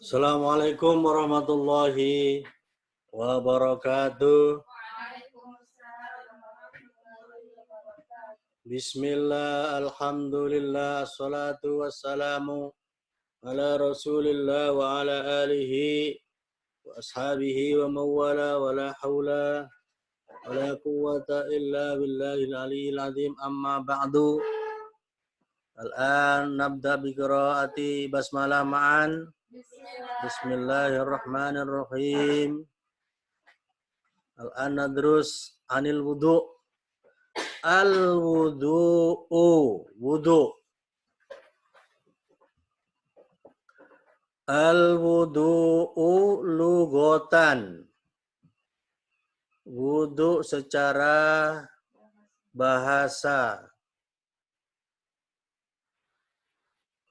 Assalamualaikum warahmatullahi wabarakatuh. Bismillah, alhamdulillah, salatu wassalamu ala rasulillah wa ala alihi wa ashabihi wa mawala wa la hawla wa la quwwata illa billahil aliyyil azim, amma ba'du. Al-an nabda bi qiraati basmalah ma'an. Bismillahirrahmanirrahim. Al-an nadrus anil wudu'. Al-wudu'u, wudu'. Al-wudu'u lugotan. Wudu' secara bahasa.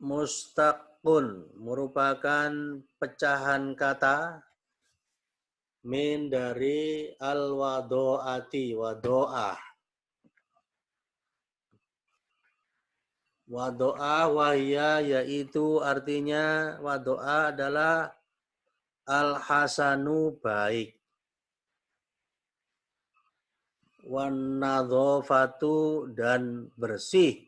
Mustaqun, merupakan pecahan kata min dari al-wado'ati, wado'ah. Wado'ah wahya, yaitu artinya wado'ah adalah al-hasanu, baik. Wan nadhofatu, dan bersih.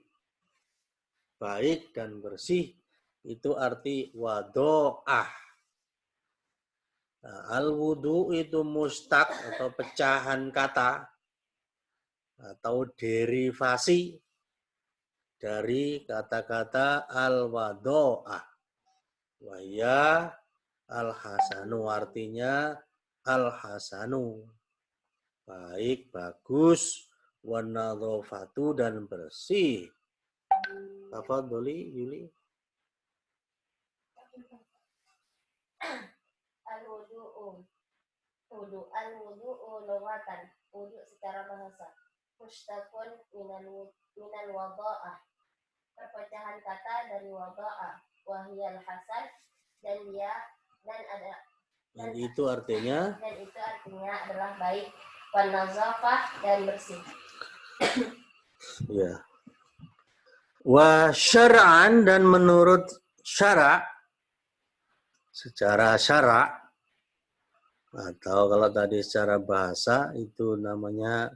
Baik dan bersih, itu arti wado'ah. Nah, al-wudu itu mustaq atau pecahan kata atau derivasi dari kata-kata al-wado'ah. Wahya al-hasanu, artinya al-hasanu, baik, bagus, wan nadhofatu, dan bersih. Tafadholi Yuli. Al-wudu'u. Al-wudu'u lughatan. Wudu' secara bahasa. Mushtaqun minal wada'ah. Perpecahan kata dari wada'ah. Wahyal hasan, dan itu artinya adalah baik, wan nazafah, dan bersih. Ya. Wa syar'an, dan menurut syara', secara syara', atau kalau tadi secara bahasa itu namanya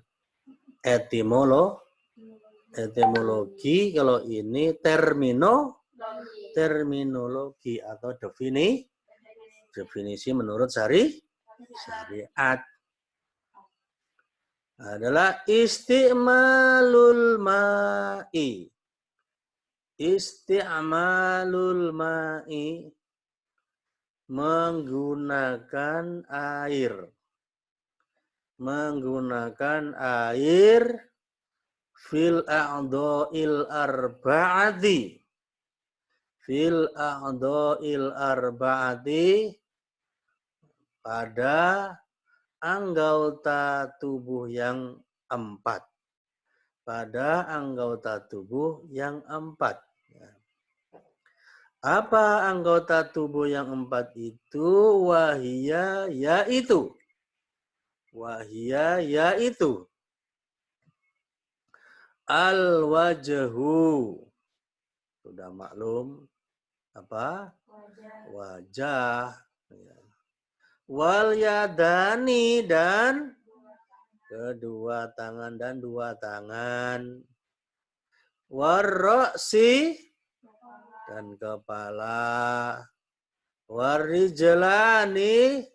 etimologi, kalau ini terminologi atau definisi menurut syariat adalah isti'malul ma'i. Isti'malul ma'i, menggunakan air. Menggunakan air fil a'dha'il arba'ati. Fil a'dha'il arba'ati, pada anggota tubuh yang 4. Pada anggota tubuh yang 4. Apa anggota tubuh yang 4 itu? Wahia, yaitu. Wahia, yaitu. Al-wajhu. Sudah maklum apa? Wajah. Wal yadani, dan kedua tangan dan dua tangan. Warroksi, dan kepala. Warijlani,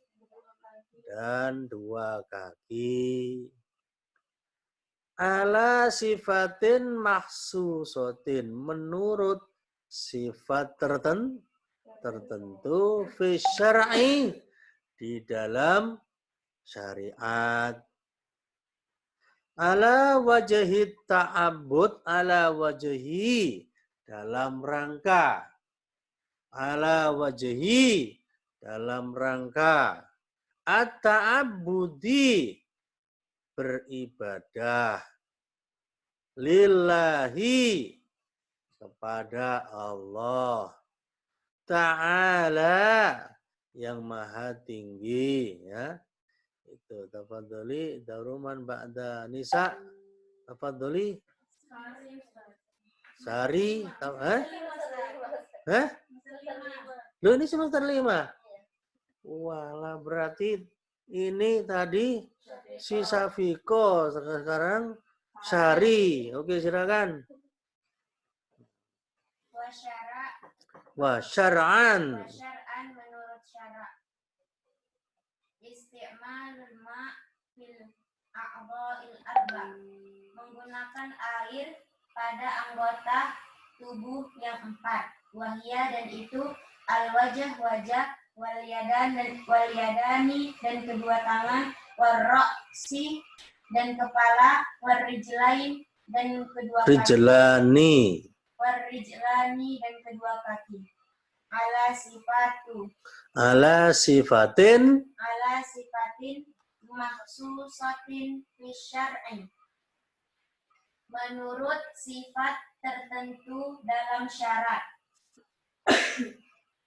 dan dua kaki. Ala sifatin mahsusotin, menurut sifat tertentu fi syar'i, di dalam syariat. Ala wajhi ta'abbud, ala wajhi, dalam rangka. Ala wajhi, dalam rangka. At-ta'abbudi, beribadah. Lillahi, kepada Allah Ta'ala, yang maha tinggi, ya. Itu tafadholi daruman ba'da nisa. Tafadholi. Sari, Loh, ini semester 5. Walah, berarti ini tadi si Safiko, sekarang Syari. Oke, silakan. Wa syar'an. Syar'an menurut syara' isti'malul ma' fil a'dha'il arba' menggunakan air pada anggota tubuh yang 4. Wahia dan itu al-wajah wajah wal yadani dan kedua tangan wal ra'si dan kepala wal rijlain dan kedua kaki. Rijlani dan kedua kaki. Ala sifatin mahsusatin fi syar'i menurut sifat tertentu dalam syarat.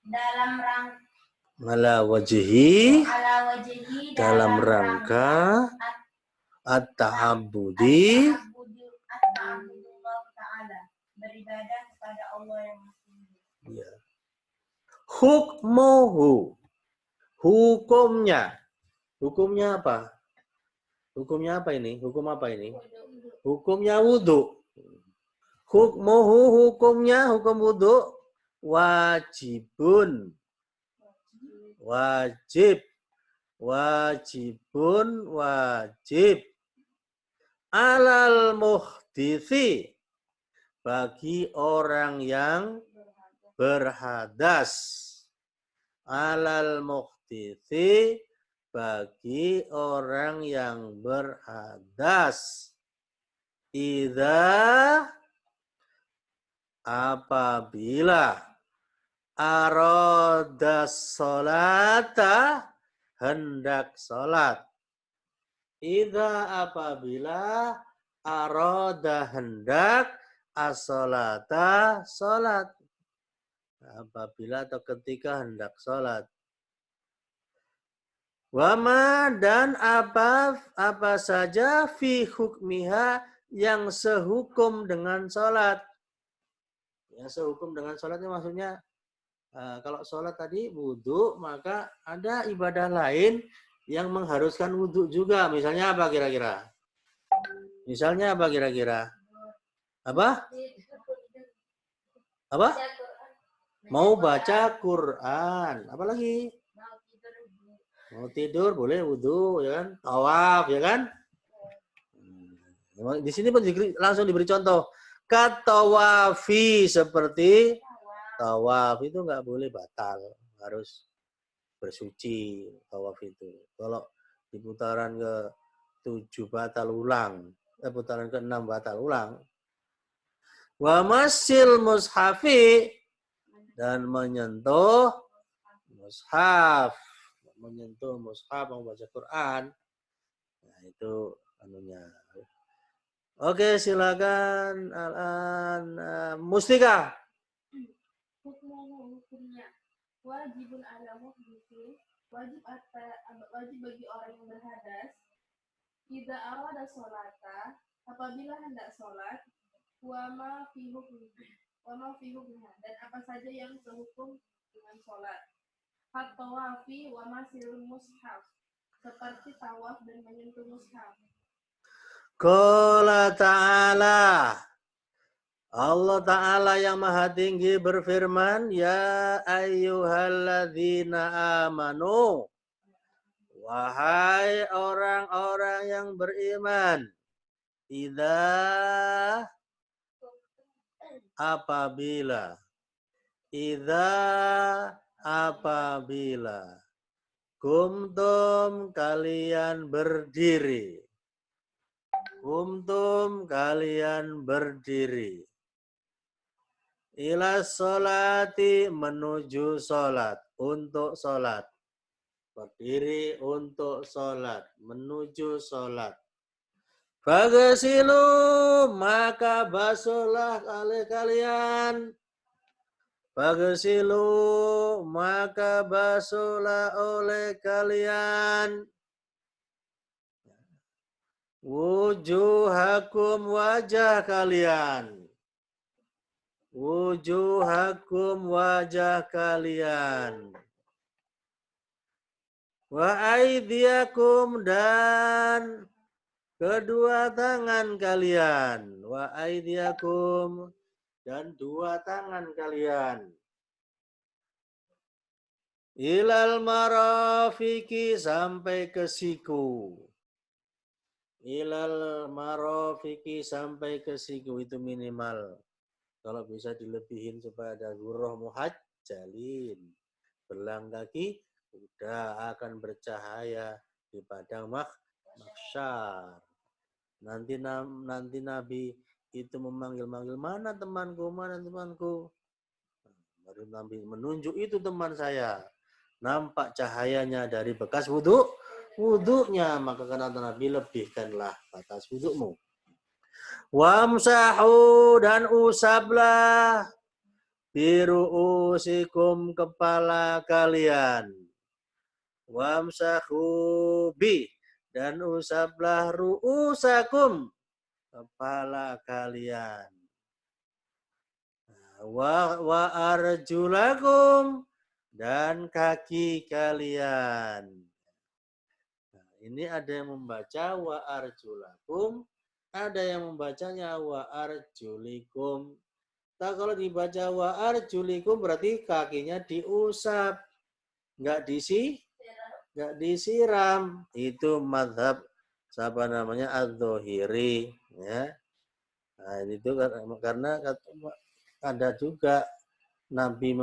Dalam rangka ala wajhi dalam rangka at-ta'abbudi ta'ala beribadah kepada Allah yang Maha Tinggi. Ya. Hukmuhu, hukumnya apa? Hukumnya apa ini? Hukum apa ini? Hukumnya wudu. Hukmuhu, hukumnya hukum wudu wajibun. Wajib. Alal muhditsi, bagi orang yang berhadas. Alal muhditsi, bagi orang yang berhadas. Idza, apabila aradas sholata, hendak sholat. Idza, apabila arada, hendak as-sholata, sholat. Apabila atau ketika hendak sholat. Wama, dan apa saja fi hukmiha, yang sehukum dengan sholat. Yang sehukum dengan sholat itu maksudnya kalau sholat tadi wudhu, maka ada ibadah lain yang mengharuskan wudhu juga. Misalnya apa kira-kira? Apa? Mau baca Quran. Apa lagi? Mau tidur boleh wudhu, ya kan? Tawaf, ya kan? Di sini pun langsung diberi contoh. Katawafi, seperti tawaf itu nggak boleh batal, harus bersuci tawaf itu. Kalau di putaran ke-7 batal ulang, putaran ke-6 batal ulang. Wa masil mushafi, dan menyentuh mushaf, membaca Quran. Nah, itu anunya. Oke, silakan Mustika. Hukumnya wajibun ala muhditsin, wajib bagi orang yang berhadas. Idza arada sholata, apabila hendak sholat. Wa ma fi hukmiha, dan apa saja yang sehukum dengan sholat. At-tawafi wa masil mushaf, seperti tawaf dan menyentuh mushaf. Qala ta'ala, Allah Ta'ala yang maha tinggi berfirman, ya ayyuhalladzina amanu, wahai orang-orang yang beriman, apabila kumtum, kalian berdiri. Ila sholati, menuju sholat, untuk sholat. Berdiri untuk sholat, menuju sholat. Fagsilu, maka basuhlah oleh kalian. Fagsilu, maka basuhlah oleh kalian. Wujuhakum, wajah kalian. wujuhakum wajah kalian. Wa aidiakum dan kedua tangan kalian. Wa aidiakum dan dua tangan kalian. Ilal marafiki sampai ke siku. Ilal marafiki sampai ke siku itu minimal. Kalau bisa dilebihin supaya ada gurrah muhajjalin. Belang kaki udah akan bercahaya di padang mahsyar. Nanti Nabi itu memanggil-manggil, mana temanku, mana temanku. Baru Nabi menunjuk, itu teman saya. Nampak cahayanya dari bekas wudhunya, maka kata Nabi, lebihkanlah batas wudhumu. Wamsahu dan usaplah biru'usikum kepala kalian. Wamsahu bi dan usaplah ru'usakum kepala kalian. Wa arjulakum dan kaki kalian. Nah, ini ada yang membaca wa arjulakum, ada yang membacanya wa arjulikum. Nah, kalau dibaca wa arjulikum berarti kakinya diusap, nggak disiram. Itu mazhab siapa namanya Az-Zuhiri, ya. Nah, itu karena ada juga Nabi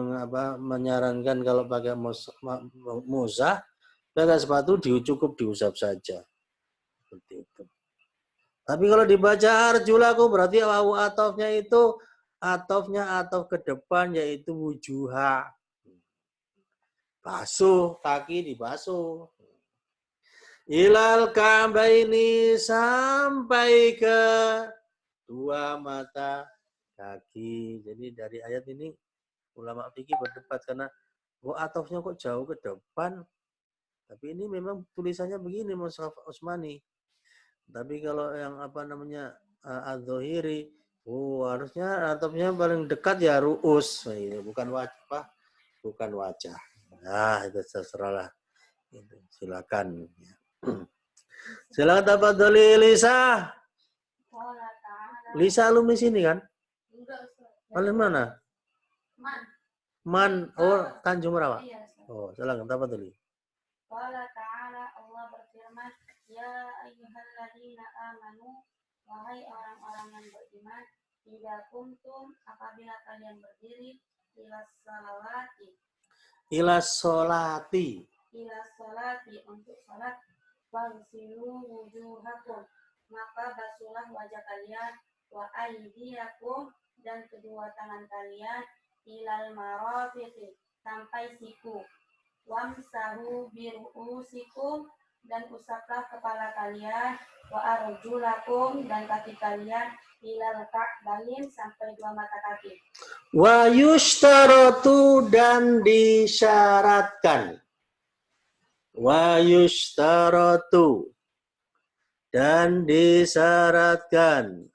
menyarankan kalau pakai muzah, pakai sepatu cukup diusap saja. Seperti itu. Tapi kalau dibaca arjulakum berarti atofnya itu atof ke depan, yaitu wujuha. Basuh, kaki dibasuh. Ilal ka'baini sampai ke dua mata kaki. Jadi dari ayat ini ulama fikih berdebat karena atofnya kok jauh ke depan. Tapi ini memang tulisannya begini Mushaf Utsmani. Tapi kalau yang Az-Zuhiri, harusnya atofnya paling dekat ya ru'us, bukan wajah, bukan wajah. Nah, itu terserahlah. Silakan. Silakan tafadholi Lisa. Lisa alumni sini kan? Oleh mana? Man. Oh, Tanjung Merawat. Oh, silakan tafadholi. Qala ta'ala, Allah berfirman, ya ayyuhalladzina amanu, wahai orang-orang yang beriman, idza kuntum, apabila kalian berdiri, ilas solati untuk salat, fagsilu wujuhakum, maka basuhlah wajah kalian, wa aydiyakum dan kedua tangan kalian, ilal marafiqi sampai siku, wamsahu biru'usikum dan usaplah kepala kalian, wa arjulakum dan kaki kalian, ilal ka'bain sampai dua mata kaki. Wa yushtaratu dan disyaratkan. Wa yushtaratu dan disyaratkan.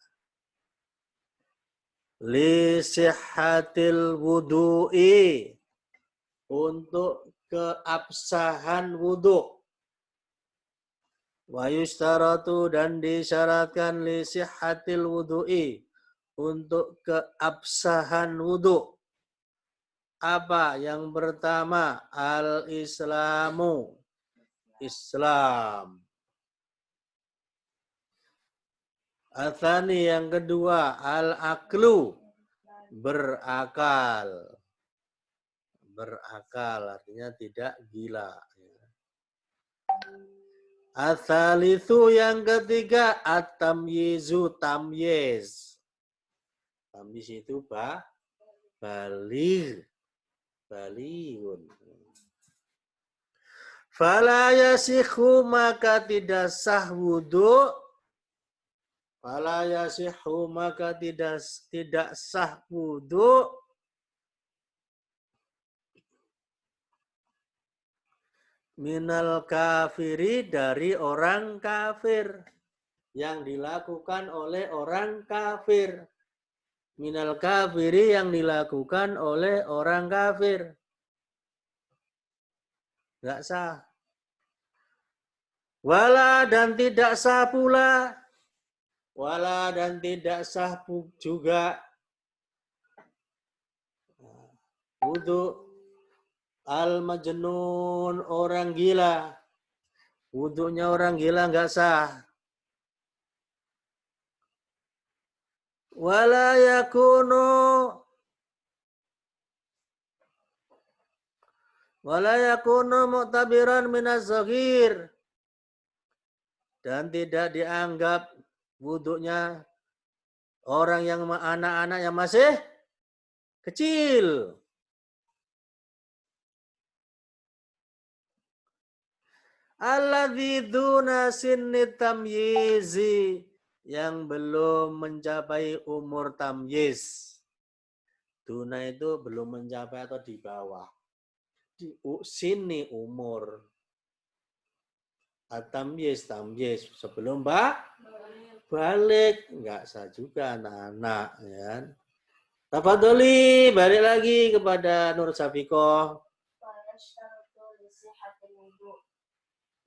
Li sihhatil wudu'i untuk keabsahan wudhu. Wa yushtaratu dan disyaratkan li sihhatil wudu'i untuk keabsahan wudhu. Apa? Yang pertama, al-islamu, Islam. Atsani yang kedua, al-aklu, berakal. Berakal artinya tidak gila. Atsalitsu yang ketiga, at-tamyizu, tamyiz. Tamyiz itu balighun. Fala yasihu maka tidak sah wudu. Fala yasihu maka tidak sah wudu. Minal kafiri dari orang kafir. Yang dilakukan oleh orang kafir. minal kafiri yang dilakukan oleh orang kafir. Nggak sah. Wala dan tidak sah pula. Wala dan tidak sah juga wudu al-majnun orang gila. Wudunya orang gila nggak sah. Wala yakunu mu'tabiran minaz zaghir. Dan tidak dianggap wudunya orang yang anak-anak yang masih kecil. Alladzi duna sinni tamyizi, yang belum mencapai umur tamyiz. Duna itu belum mencapai atau di bawah. Di sini umur. Tamyiz sebelum balik, enggak sah juga anak-anak, ya. Tafadholi, balik lagi kepada Nur Safikoh.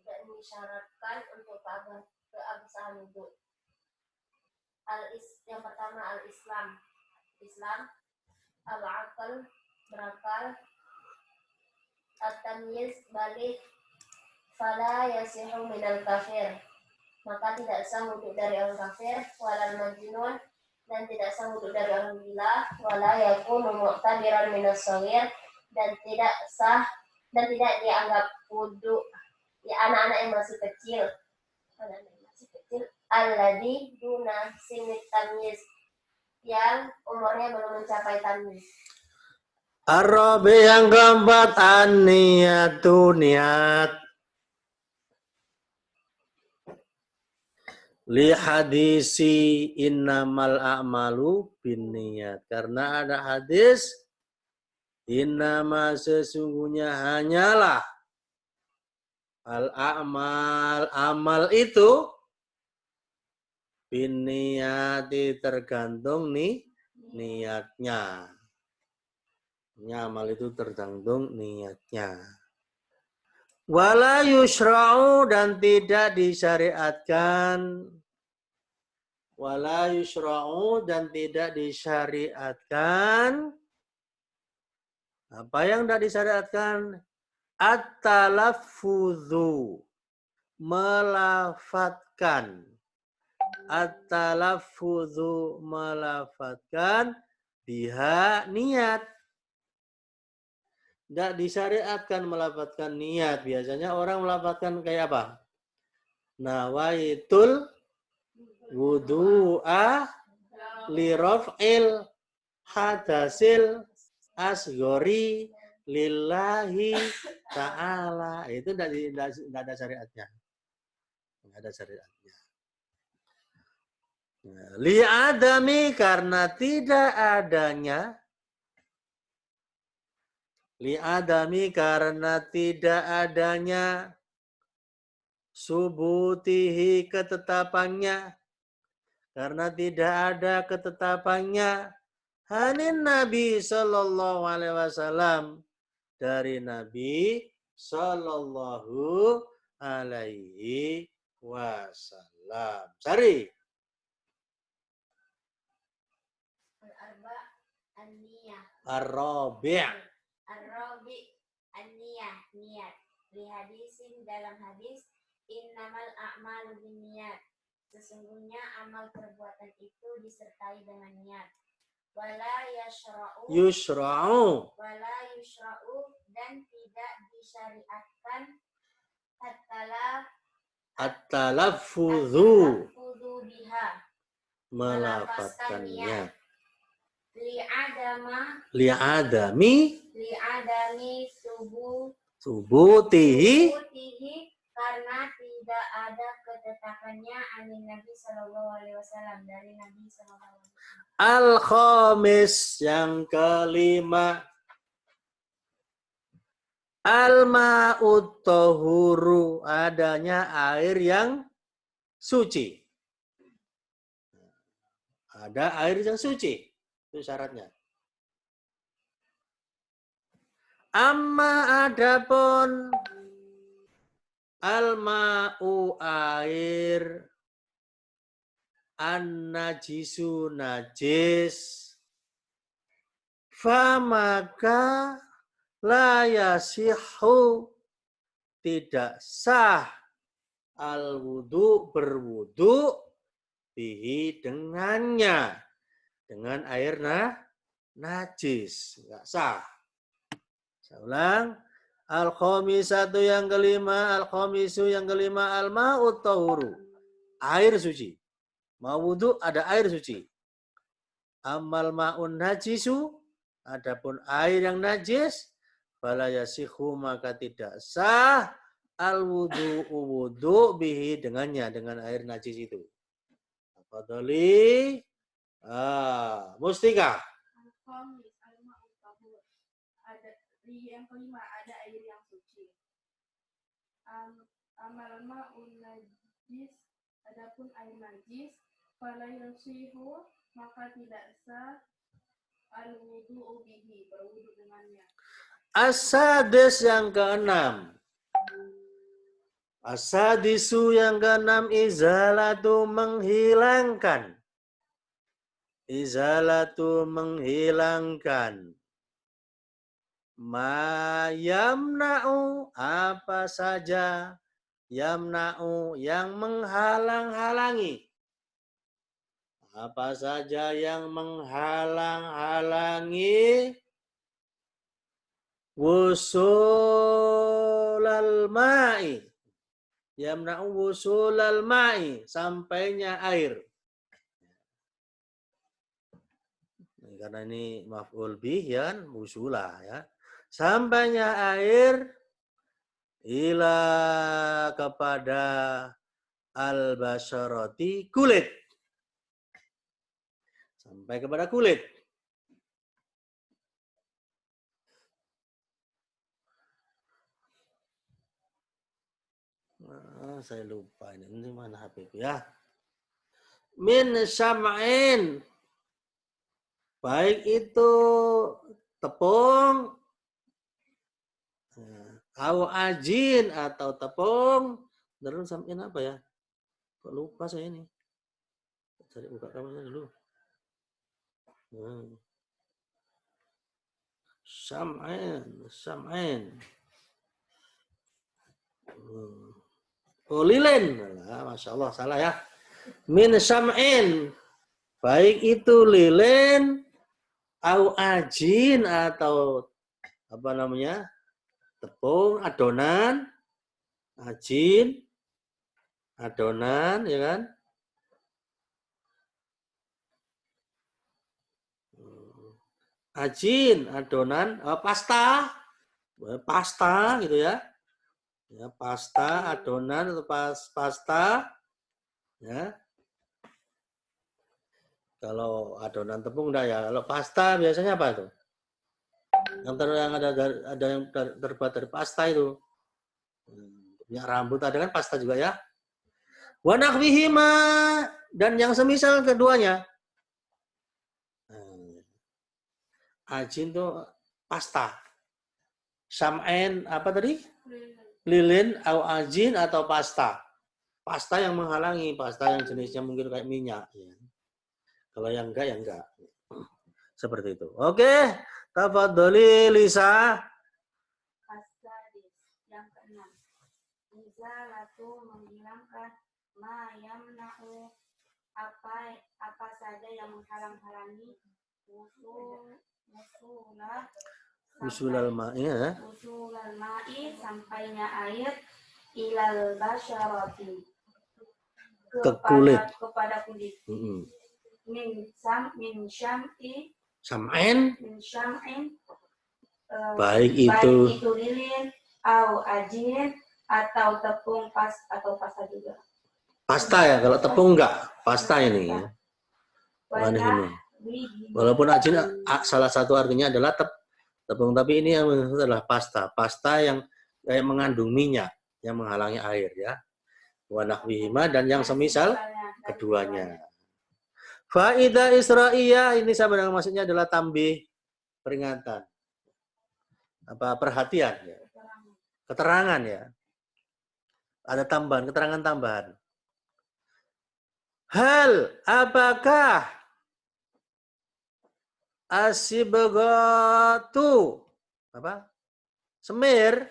Tidak disyaratkan untuk keabsahan wudhu. Yang pertama Islam, al-aql berakal, at-tamyiz balik, fala yasihu minal kafir, maka tidak sah wudhu dari orang kafir, walal majnun, dan tidak sah wudhu dari orang gila, wala yakunu mu'tabiran minas shaghir, dan tidak sah dan tidak dianggap wudhu ya anak-anak yang masih kecil, alladzi duna sinit tamyiz, yang umurnya belum mencapai tamyiz. Arabi yang keempat, an-niyatu, niat. Li hadisi innamal a'malu binniyat. Karena ada hadis innama sesungguhnya hanyalah al-a'mal, amal itu binniyati tergantung niatnya. Amal itu tergantung niatnya. Wala yusra'u, dan tidak disyariatkan. Wala yusra'u, dan tidak disyariatkan. Apa yang tidak disyariatkan? At-talaffudzu, melafatkan. At-talaffudzu, melafatkan biha, niat. Tidak disyariatkan melafatkan niat. Biasanya orang melafatkan kayak apa? Nawaitul wudu'a li raf'il hadasil asghari lillahi ta'ala. Itu tidak ada syariatnya. Tidak ada syariatnya. Li adami, karena tidak adanya. Li adami, karena tidak adanya. Subutihi, ketetapannya. Karena tidak ada ketetapannya. Hanin Nabi Sallallahu Alaihi Wasallam, dari Nabi Sallallahu Alaihi Wasallam. Cari. Al-arba an-niyah. Ar-rabi'. Ar-rabi an-niyah, niat. Li hadisin, dalam hadis, innamal a'malu binniyat, sesungguhnya amal perbuatan itu disertai dengan niat. Wala yusra'u, dan tidak disyariatkan at-talaffudzu biha, melafazkan niat. Li'adami subutihi, karena tidak ada ketetapannya anin Nabi Sallallahu Alaihi Wasallam, dari Nabi Sallallahu Alaihi Wasallam. Al-khamis, yang kelima, al-ma'ut tahuru, adanya air yang suci. Ada air yang suci. Itu syaratnya. Amma adapun al-ma'u air, an-najisu najis, famaka la yasihu tidak sah al-wudu berwudu bihi dengannya, dengan air najis, enggak sah. Saya ulang, al-khamisatu yang kelima, al-khamisu yang kelima, al-ma'ut tahuru, air suci. Mau wudu ada air suci. Amal ma'un najisu, adapun air yang najis, fala yasihu maka tidak sah al-wudu bihi dengannya, dengan air najis itu. Fadhali Mustika. Al-khamis, al-ma'ut tahur. Ada yang kelima, ada air yang suci. Amal ma'un najis, adapun air najis, fala yasihu maka tidak sah al-wudu bihi berwudu dengannya. As-sadis yang keenam. As-sadisu yang keenam, izalatu menghilangkan. Izalatu menghilangkan. Ma yamna'u apa saja, yamna'u yang menghalang-halangi. Apa saja yang menghalang-halangi wusulal ma'i. Yamna'u wusulal ma'i, sampainya air. Karena ini maf'ul bih ya, wusula ya. Sampainya air ila kepada al-basyarati kulit. Sampai kepada kulit. Saya lupa ini mana Habib ya. Min syam'in, baik itu tepung, au ajin atau tepung. Terus sam'in apa ya? Kok lupa saya ini. Cari buka kamarnya dulu. Syam'in. Oh, lilin. Nah, Masya Allah, salah ya. Min syam'in. Baik itu lilin, au ajin atau apa namanya? Tepung, adonan, ajin, adonan, ya kan? Ajin, adonan, pasta gitu ya. Ya, pasta, adonan atau pasta, ya. Kalau adonan tepung enggak ya. Kalau pasta biasanya apa itu? Yang ada yang terbuat dari pasta itu. Punya rambut ada kan pasta juga ya. Wa nahwihima, dan yang semisal keduanya. Ajin itu pasta. Sam'en apa tadi? Lilin, au ajin atau pasta. Pasta yang menghalangi, pasta yang jenisnya mungkin kayak minyak. Ya. Kalau yang enggak, ya enggak. Seperti itu. Oke, tafadholi Lisa. As-sadis, yang keenam. Izalatu menghilangkan ma yamna'u apa saja yang menghalang-halangi Usulal ma'i ya. Usulal ma'i sampainya air ilal basyarati kepada kulit. Min syam'i Sam'en. Min syam'in Baik itu lilin au ajin atau tepung atau pasta juga. Pasta ya, kalau tepung enggak. Pasta ini ya. Walaupun ajin salah satu artinya adalah tepung, tapi ini yang adalah pasta. Pasta yang kayak mengandung minyak yang menghalangi air ya. Wa nahwihima, dan yang semisal keduanya. Faidah Isra'iyah ini sama dengan maksudnya adalah tambih peringatan. Apa perhatian ya. Keterangan ya. Ada tambahan, keterangan tambahan. Hal apakah asibghatu apa? Semir.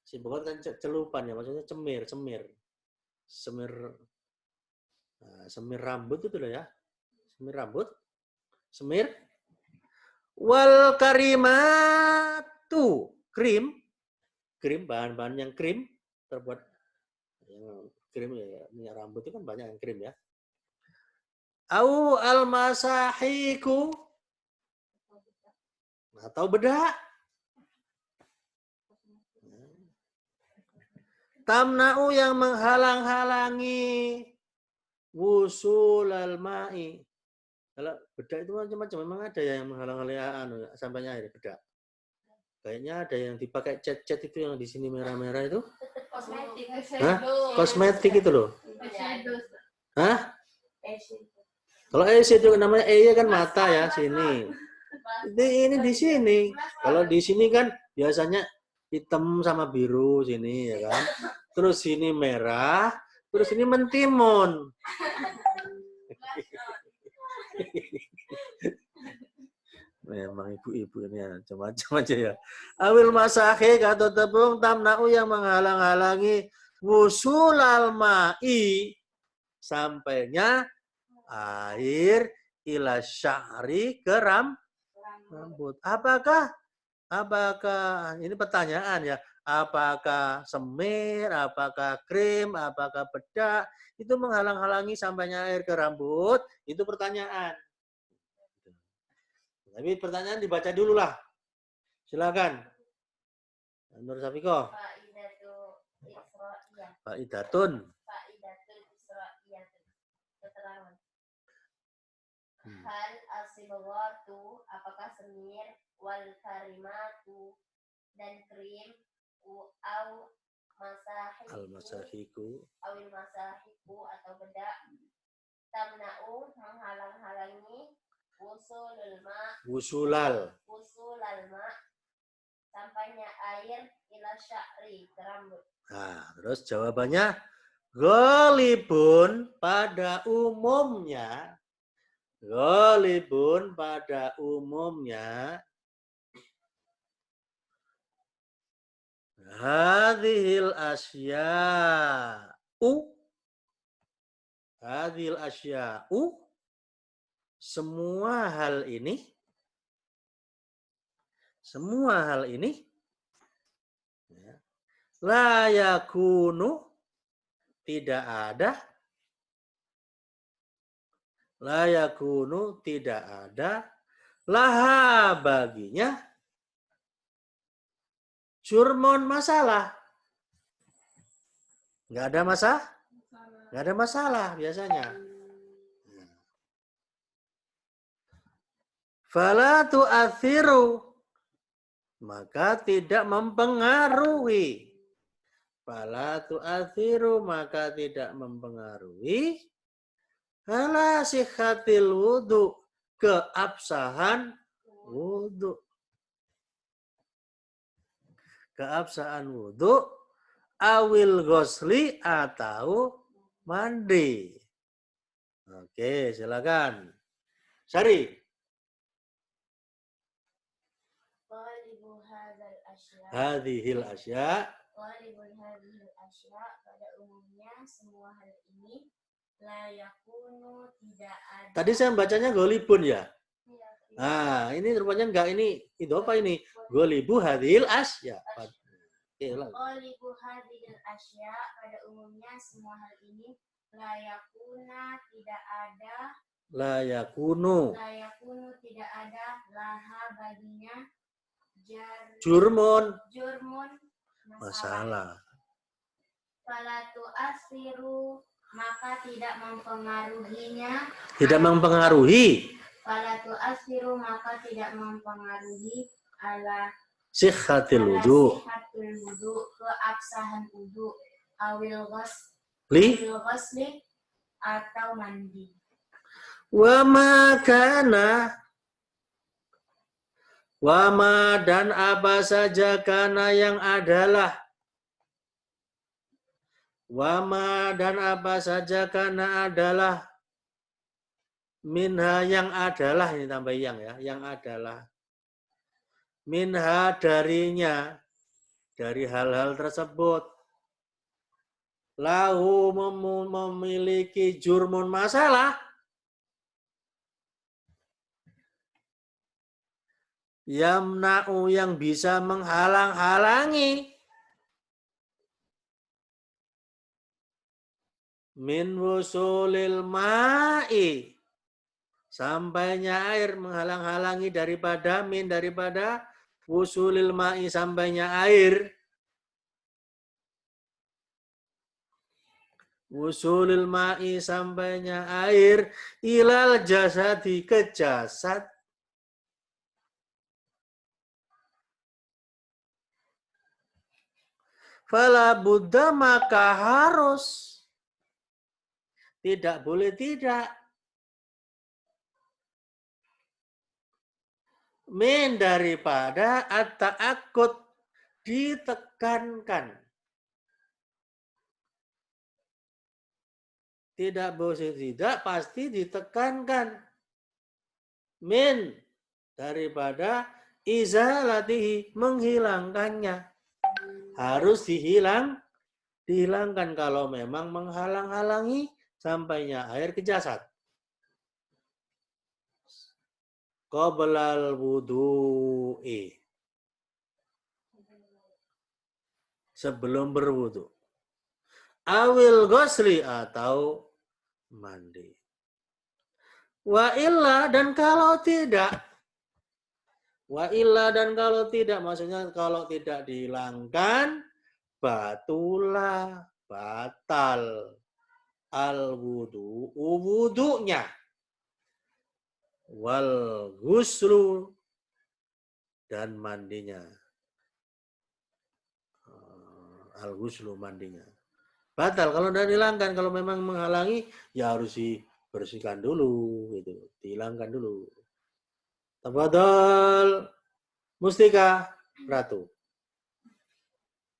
Sibghat kan celupan ya, maksudnya semir. Nah, semir rambut itu loh ya. Semir rambut. Semir. Wal karimatu. Krim. Bahan-bahan yang krim. Terbuat yang krim ya. Minyak rambut itu kan banyak yang krim ya. Au al-masahiku. Atau bedak. Tamna'u yang menghalang-halangi wusul al-ma'i. Kalau bedak itu macam-macam. Memang ada yang menghalang-halangi sampainya air bedak. Kayaknya ada yang dipakai cat-cat itu yang di sini merah-merah itu. Kosmetik. Hah? Kosmetik itu loh. Hah? Kalau itu namanya E kan mata ya sini. Ini di sini. Kalau di sini kan biasanya hitam sama biru sini ya kan. Terus sini merah, terus ini mentimun. Memang ibu-ibu ini ya, macam-macam aja ya. Awil masahik atau tepung tamna'u yang menghalang-halangi wusulal ma'i sampainya air ila sya'ri ke rambut. Apakah ini pertanyaan ya? Apakah semir, apakah krim, apakah bedak itu menghalang-halangi sampainya air ke rambut? Itu pertanyaan. Tapi pertanyaan dibaca dulu lah. Silakan. Nur Safiko. Faidatun. Keterangan. Hal asibghatu apakah semir wal karimatu dan krim au masahiku awil masahiku atau bedak tamna'u menghalang-halangi wusulal ma sampainya air ila sya'ri ke rambut. Nah, terus jawabannya ghalibun pada umumnya hadhil asya'u semua hal ini ya, la yakunu tidak ada laha baginya jurmun masalah. Nggak ada masalah biasanya. Fala tu'athiru maka tidak mempengaruhi. Fala tu'athiru maka tidak mempengaruhi ala sihhatil wudu keabsahan wudu. Keabsahan wudu awil ghusli atau mandi. Oke, silakan. Syari. Hadhil asya. Pada umumnya semua hal ini la yakunu tidak ada. Tadi saya bacanya golibun ya. Nah, ini rupanya enggak ini apa ini? Golibu hadhil asya. Golibu hadhil asya pada umumnya semua hal ini la yakuna tidak ada. La yakunu tidak ada laha baginya jurmun masalah. Falatu asiru maka tidak mempengaruhinya. Tidak mempengaruhi. Falatu asiru maka tidak mempengaruhi ala sihhatil wudu. Keabsahan wudu awil ghusli atau mandi. Wa ma kana, wa ma dan apa saja kana yang adalah, wa ma dan apa saja kana adalah, minha yang adalah, ini tambah yang ya, yang adalah, minha darinya, dari hal-hal tersebut, lahu memiliki jurmun masalah, yamna'u yang bisa menghalang-halangi, min wusulil ma'i, sampainya air, menghalang-halangi daripada min, daripada wusulil ma'i, sampainya air, wusulil ma'i, sampainya air, ilal jasadi, ke jasad, fala buddha maka harus, tidak boleh tidak, min daripada at-ta'akkud, ditekankan. Tidak boleh tidak, pasti ditekankan. Min daripada izalatihi, menghilangkannya. Harus dihilangkan kalau memang menghalang-halangi sampainya air ke jasad. Qoblal wudu'i, sebelum berwudu. Awil ghusli, atau mandi. Wa illa, dan kalau tidak. Wa illa, dan kalau tidak, maksudnya kalau tidak dihilangkan, batulah, batal al wudu, wudunya, wal ghuslu, dan mandinya, al ghuslu, mandinya batal kalau tidak dihilangkan. Kalau memang menghalangi ya harus dibersihkan dulu, gitu, dihilangkan dulu. Tafadhol Mustika Ratu.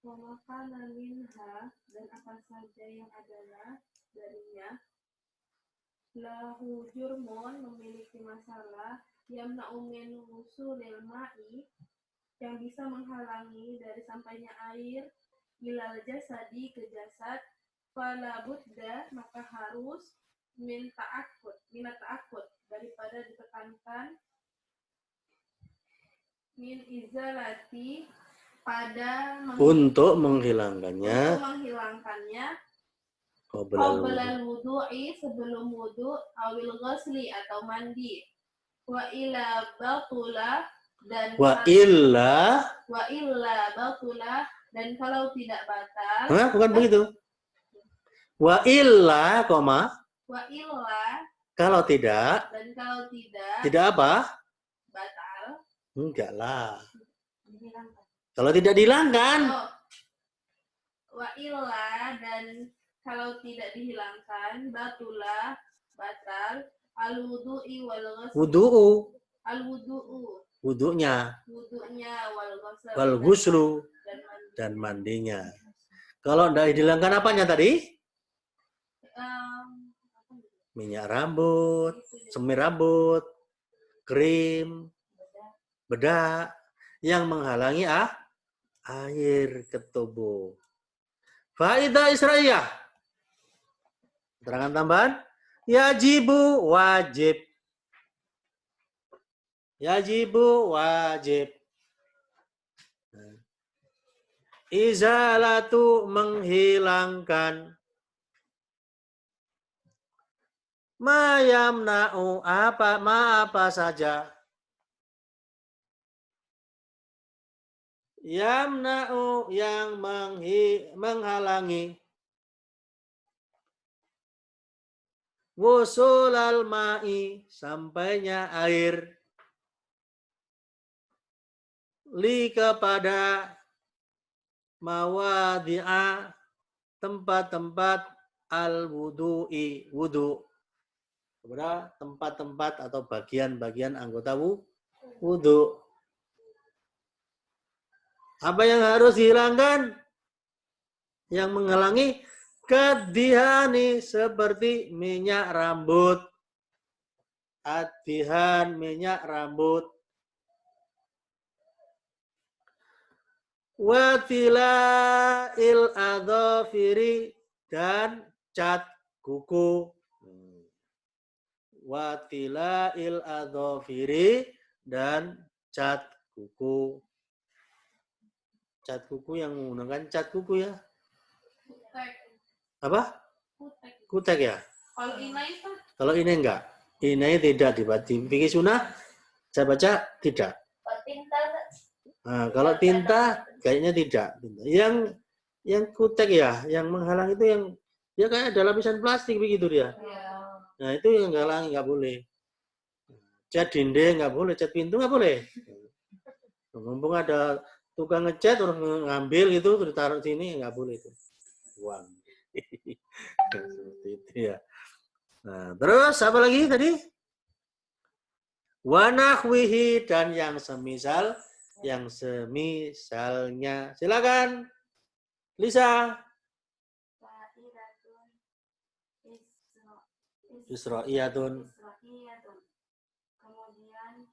Wa makana minha, dan apa saja yang adalah darinya, lahu jurmun, memiliki masalah, yamna'u min wusulil ma'i, yang bisa menghalangi dari sampainya air, ilal jasadi, ke jasad, fala budda maka harus, min ta'akkud daripada ditekankan, min izalati, pada Untuk menghilangkannya, qoblal wudu'i, sebelum wudu, awil ghusli, atau mandi, wa illa batula, dan wa illa, batula, dan kalau tidak batal. bukan begitu. Wa illa, koma. Wa illa, kalau tidak. Dan kalau tidak. Tidak apa? Batal. Enggak lah. Kalau tidak dihilangkan. Oh. Wa illa, dan kalau tidak dihilangkan, batulah, batal, al-wudu'i wal ghusl. Wudu'u. Al-wudu'u. Wudu'nya. Wal ghuslu. Dan mandinya. Kalau tidak dihilangkan apanya tadi? Minyak rambut, semir rambut, krim, bedak, yang menghalangi air ke tubuh. Faidah Isra'iyah. Keterangan tambahan. Yajibu, wajib. Yajibu, wajib. Izalatu, menghilangkan. Ma yamna'u, apa saja. Yamna'u, yang menghalangi. Wusulal ma'i, sampainya air. Li, kepada mawadi'a, tempat-tempat al-wudu'i, wudu. kepada tempat-tempat atau bagian-bagian anggota wudhu. Apa yang harus dihilangkan? Yang menghalangi kadihani seperti minyak rambut. Adihan, minyak rambut. Watila'il adhafiri dan cat kuku. Watila'il adhafiri dan cat kuku. Cat kuku yang menggunakan cat kuku ya. Kutek. Apa? Kutek. Kutek ya? Kalau inai itu Kalau ini enggak. Ini tidak di fikih sunnah. Saya baca tidak. Tinta Nah, kalau tinta kayaknya tidak. Yang kutek ya, yang menghalang itu yang ya kayak ada lapisan plastik begitu dia. Nah, itu yang menghalangi nggak boleh. Cat dinding nggak boleh, cat pintu nggak boleh. Mumpung ada tukang ngecat terus ngambil gitu terus taruh sini nggak boleh itu. Buang. Seperti itu ya. Nah, terus apa lagi tadi? Wanahwihi dan yang semisalnya. Silakan. Lisa. Isra'iyatun. Kemudian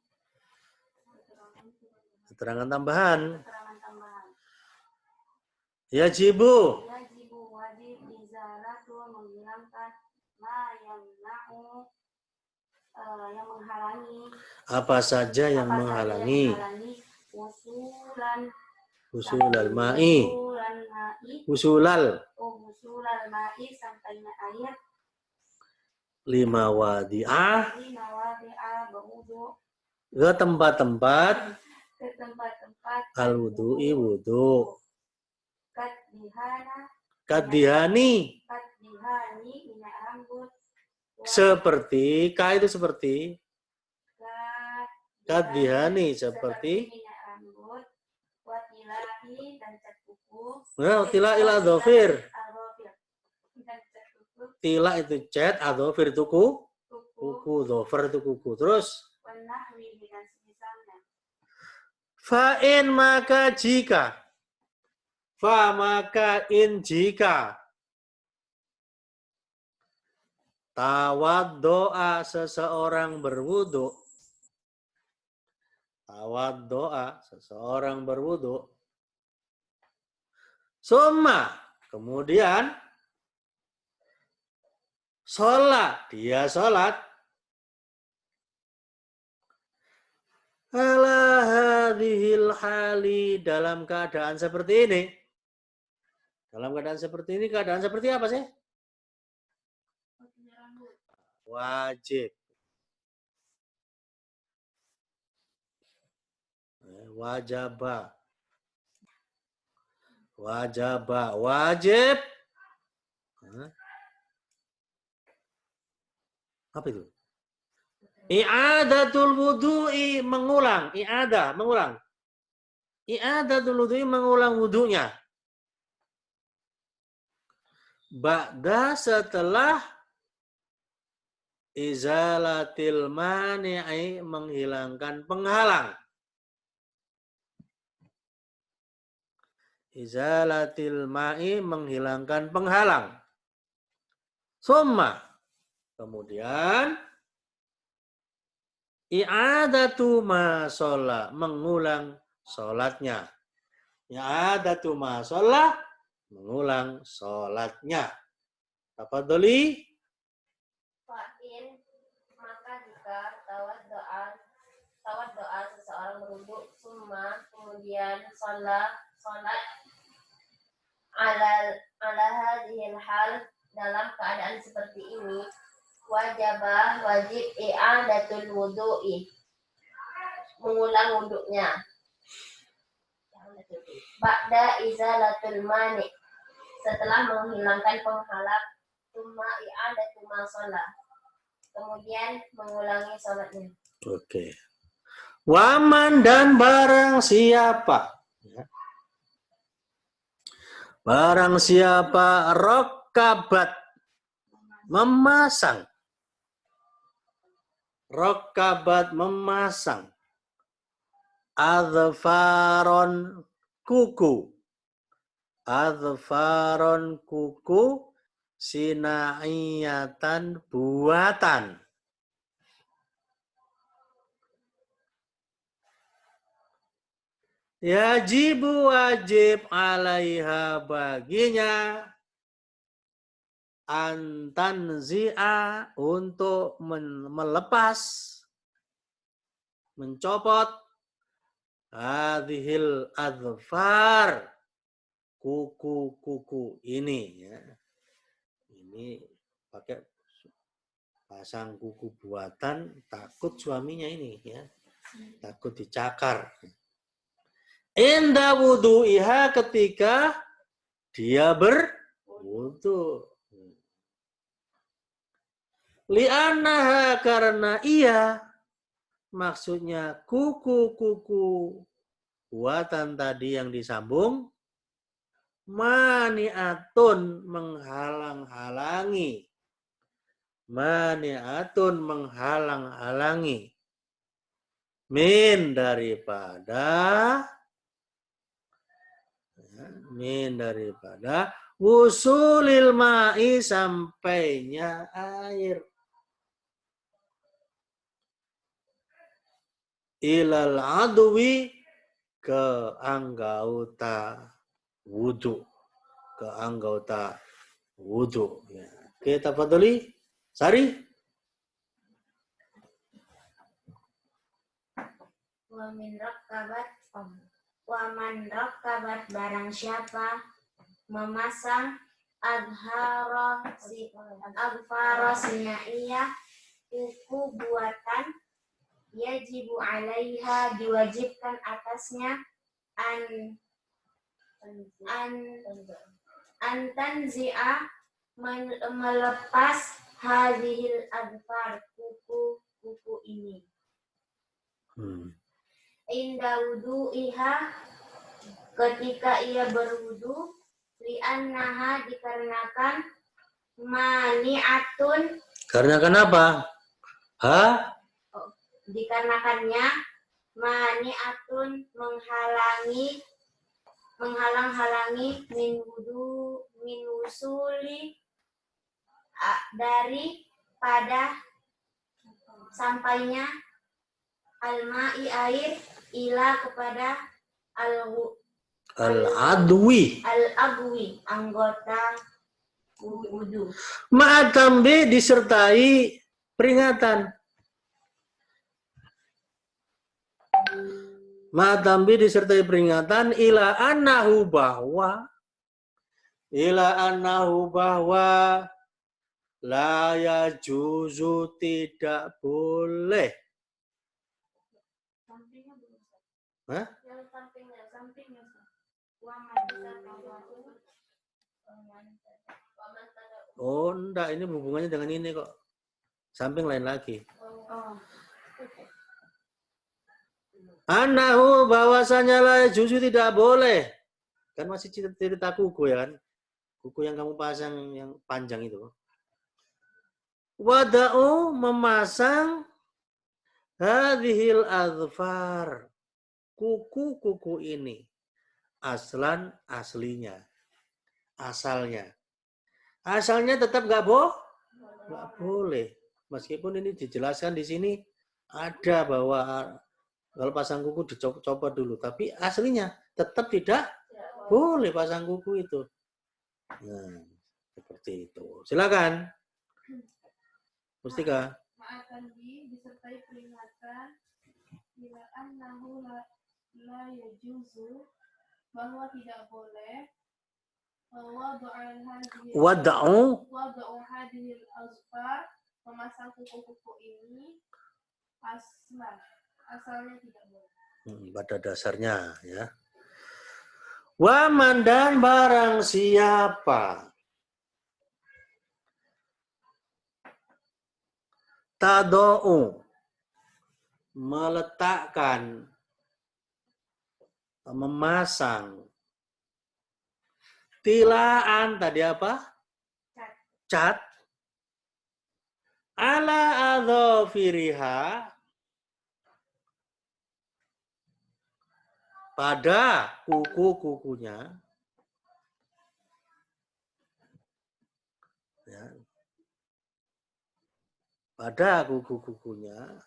Keterangan tambahan. keterangan tambahan. Yajibu. Yajibu wajib izalatu menghilangkan ma yang yang menghalangi. Apa saja yang menghalangi? Usulal ma'i. Usulal. Usulal ma'i sampainya air. 5 wadi'ah. 5 wadi'ah berwudu. Ke tempat-tempat. Ke tempat-tempat. Al-wudu'i wudu. Kadihana. Kadihani. Kadihani minyak rambut. Seperti. Ka itu seperti. Kadihani seperti. Minyak rambut. Watilahi dan cat kuku. Nah, tila'il adhofir. Dan cat kuku. Tila itu cat, adhofir itu kuku, dhofer itu kuku. Terus. Wanahwi dan semisalnya. Fa'in maka jika. Fa maka in jika. Tawaddo'a seseorang berwudu. Tawaddo'a seseorang berwudu. Summa kemudian sholat, dia sholat ala hadhil hali dalam keadaan seperti ini. Dalam keadaan seperti ini, keadaan seperti apa sih? Wajib. Wajaba. Wajaba. Wajib. Apa itu? I'adatul wudu'i mengulang. I'adah, mengulang. I'adatul wudu'i mengulang wudunya. Ba'da setelah izalatil mani'i menghilangkan penghalang. Izalatil ma'i menghilangkan penghalang. Summa kemudian i'adatu ma sholat mengulang sholatnya. I'adatu ma sholat mengulang sholatnya. Tafadholi. Fa'in maka jika tawad doa seseorang berwudu summa kemudian sholat ala hadhil hal dalam keadaan seperti ini wajib i'adatul wudu'i mengulang wuduknya ba'da izalatul mani setelah menghilangkan penghalang summa i'adatul ma sholat kemudian mengulangi sholatnya. Oke. Waman dan barang siapa. Barang siapa rokabat memasang Rakabat memasang. Adfaron kuku. Adfaron kuku. Sinaiyatan buatan. Yajibu wajib alaiha baginya antanzi'a untuk melepas, mencopot hadhil adfar, kuku-kuku ini ya. Ini pakai pasang kuku buatan, takut suaminya ini ya. Takut dicakar. Inda wudu'iha ketika dia berwudu. Li'annaha karena ia, maksudnya kuku-kuku buatan tadi yang disambung, mani'atun menghalang-halangi. Mani'atun menghalang-halangi. Min daripada wusulil ma'i sampainya air. Ilal adwi ke anggota wudu. Ke anggota wudu. Ya. Oke, tafadholi. Sari. Wa man rakabat barang siapa memasang adhara sinaiyah kuku buatan, yajibu alaiha diwajibkan atasnya antanzi'a melepas hadhil adfar kuku-kuku ini. Inda wudu'iha ketika ia berwudu, li'annaha dikarenakan mani'atun. Karena apa? Dikarenakannya mani'atun menghalang-halangi min wusuli daripada sampainya al-ma'i air ila kepada al-adwi anggota wudu. Ma'atambi disertai peringatan. Ma'atambi disertai peringatan ila annahu bahwa la yajuzu tidak boleh. Hah? Yang sampingnya. Oh, enggak, ini hubungannya dengan ini kok. Samping lain lagi. Anahu bahwasanya la juzu tidak boleh. Kan masih cerita kuku ya kan? Kuku yang kamu pasang yang panjang itu. Wada'u memasang hadhil adfar. Kuku-kuku ini. Asalnya. Asalnya tetap nggak boleh. Meskipun ini dijelaskan di sini ada bahwa kalau pasang kuku dicopot dulu, tapi aslinya tetap tidak boleh pasang kuku itu. Nah, seperti itu. Silakan. Mustika. Ma'atanbi disertai peringatan bila annahu la yajuzu bahwa tidak boleh wada'u hadhil azfar memasang kuku-kuku ini asalnya tidak boleh. Pada dasarnya ya. Waman dan barang siapa tado'u meletakkan, memasang tilaan tadi apa? Cat ala adzafiriha, pada kuku-kukunya, ya, pada kuku-kukunya,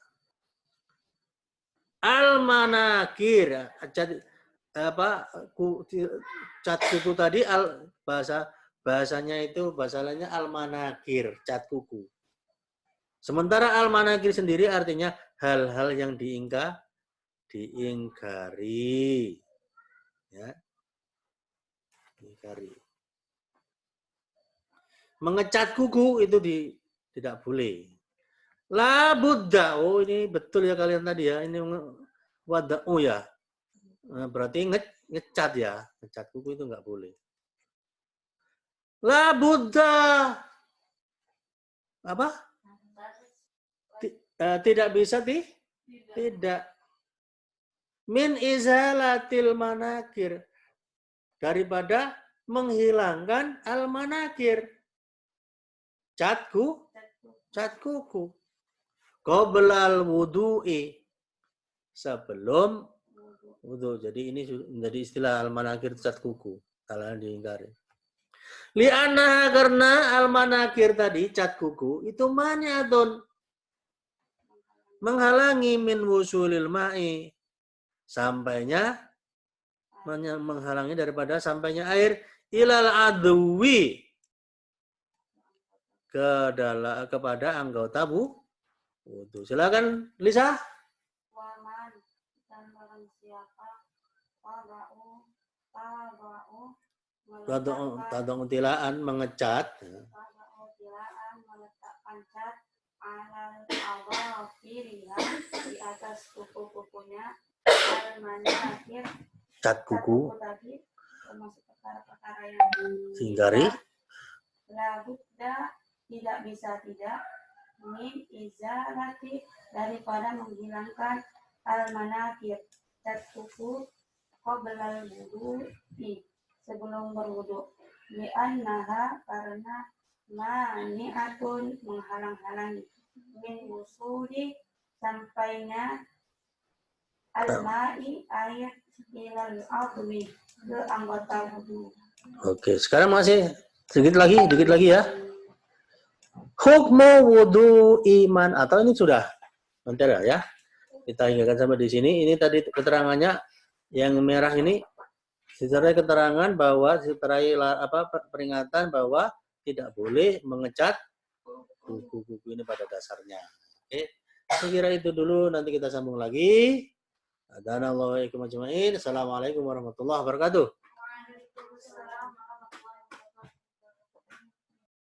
al-manakir, cat kuku tadi bahasanya itu bahasa lainnya al-manakir, cat kuku. Sementara al-manakir sendiri artinya hal-hal yang diingkari. Ya. Ingkari. Mengecat kuku itu tidak boleh. La buddha. Oh, ini betul ya kalian tadi ya. Ini wada'u ya. Nah, berarti ngecat ya. Ngecat kuku itu nggak boleh. La buddha. Apa? Tidak bisa tidak. Min izalatil manakir. Daripada menghilangkan al-manakir. Cat kuku. Qoblal wudu'i. Sebelum wudu. Jadi ini menjadi istilah al-manakir, cat kuku. Kalau diingkari. Li'annaha, karena al-manakir tadi, cat kuku, itu mani'atun. Menghalangi min wusulil ma'i. Sampainya, menghalangi daripada sampainya air. Ilal adwi. Kepada anggota wudu. Silakan Lisa. Waman dan barang siapa Tadong tilaan mengecat. meletakkan cat alal awafiriha di atas kuku-kukunya al-manakir, Cat kuku. tadi termasuk perkara-perkara yang Hinggari. La budda, tidak bisa tidak, min izalati, daripada menghilangkan al-manakir, cat kuku, qoblal wudu'i, sebelum berwudu. Li'annaha, karena mani'atun, menghalang-halangi, min wusuli, sampainya al-ma'i, air, ilal adwi, ke anggota wudu. Oke, sekarang masih dikit lagi ya. Hukmu wudu iman, atau ini sudah nanti ya. Kita hinggakan sampai di sini. Ini tadi keterangannya yang merah ini disertai keterangan bahwa disertai peringatan bahwa tidak boleh mengecat kuku-kuku ini pada dasarnya. Oke, saya kira itu dulu. Nanti kita sambung lagi. Assalamualaikum warahmatullahi wabarakatuh.